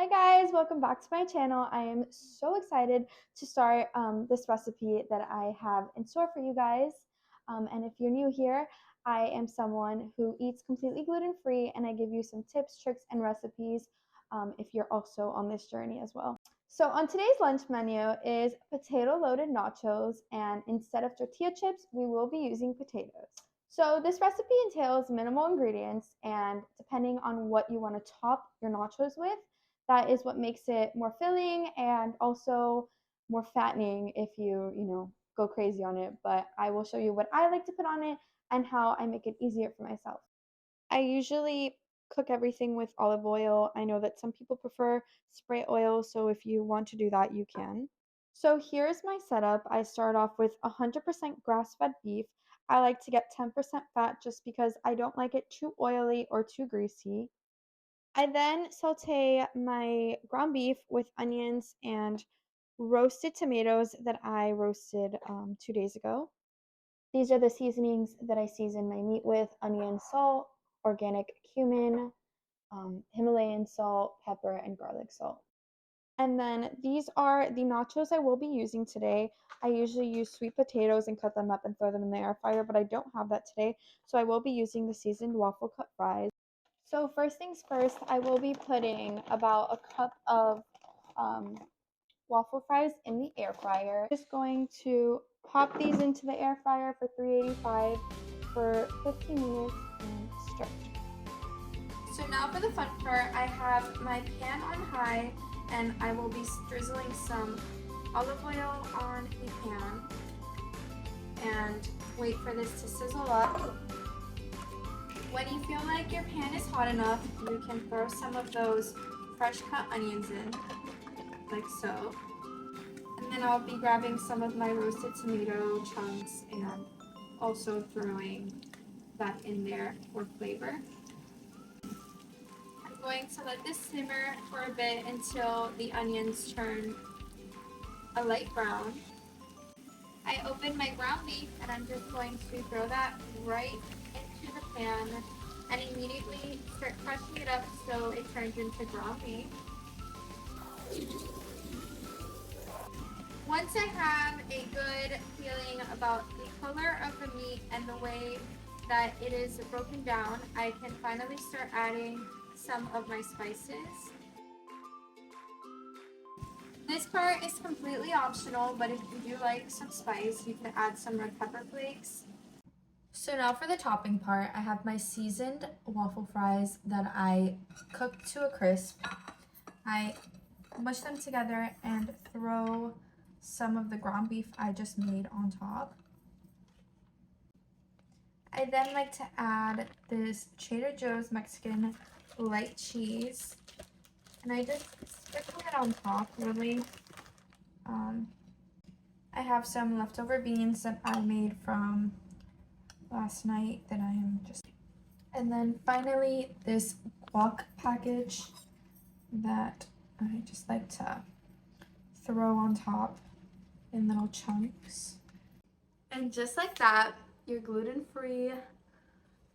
Hi guys, welcome back to my channel. I am so excited to start this recipe that I have in store for you guys. And if you're new here, I am someone who eats completely gluten-free, and I give you some tips, tricks, and recipes if you're also on this journey as well. So on today's lunch menu is potato-loaded nachos, and instead of tortilla chips, we will be using potatoes. So this recipe entails minimal ingredients, and depending on what you want to top your nachos with, that is what makes it more filling and also more fattening if you go crazy on it. But I will show you what I like to put on it and how I make it easier for myself. I usually cook everything with olive oil. I know that some people prefer spray oil, so if you want to do that, you can. So here's my setup. I start off with 100% grass-fed beef. I like to get 10% fat just because I don't like it too oily or too greasy. I then saute my ground beef with onions and roasted tomatoes that I roasted 2 days ago. These are the seasonings that I season my meat with: onion, salt, organic cumin, Himalayan salt, pepper, and garlic salt. And then these are the nachos I will be using today. I usually use sweet potatoes and cut them up and throw them in the air fryer, but I don't have that today, so I will be using the seasoned waffle cut fries. So first things first, I will be putting about a cup of waffle fries in the air fryer. Just going to pop these into the air fryer for 385 for 15 minutes and start. So now for the fun part, I have my pan on high and I will be drizzling some olive oil on the pan and wait for this to sizzle up. When you feel like your pan is hot enough, you can throw some of those fresh cut onions in, like so. And then I'll be grabbing some of my roasted tomato chunks and also throwing that in there for flavor. I'm going to let this simmer for a bit until the onions turn a light brown. I open my ground beef and I'm just going to throw that right into the pan and immediately start crushing it up so it turns into ground beef. Once I have a good feeling about the color of the meat and the way that it is broken down, I can finally start adding some of my spices. This part is completely optional, but if you do like some spice, you can add some red pepper flakes. So now for the topping part, I have my seasoned waffle fries that I cooked to a crisp. I mush them together and throw some of the ground beef I just made on top. I then like to add this Trader Joe's Mexican light cheese, and I just sprinkle it on top, really. I have some leftover beans that I made from last night that I am just... And then finally this guac package that I just like to throw on top in little chunks. And just like that, your gluten-free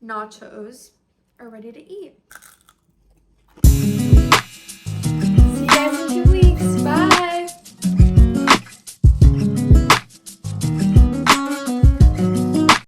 nachos are ready to eat. See you guys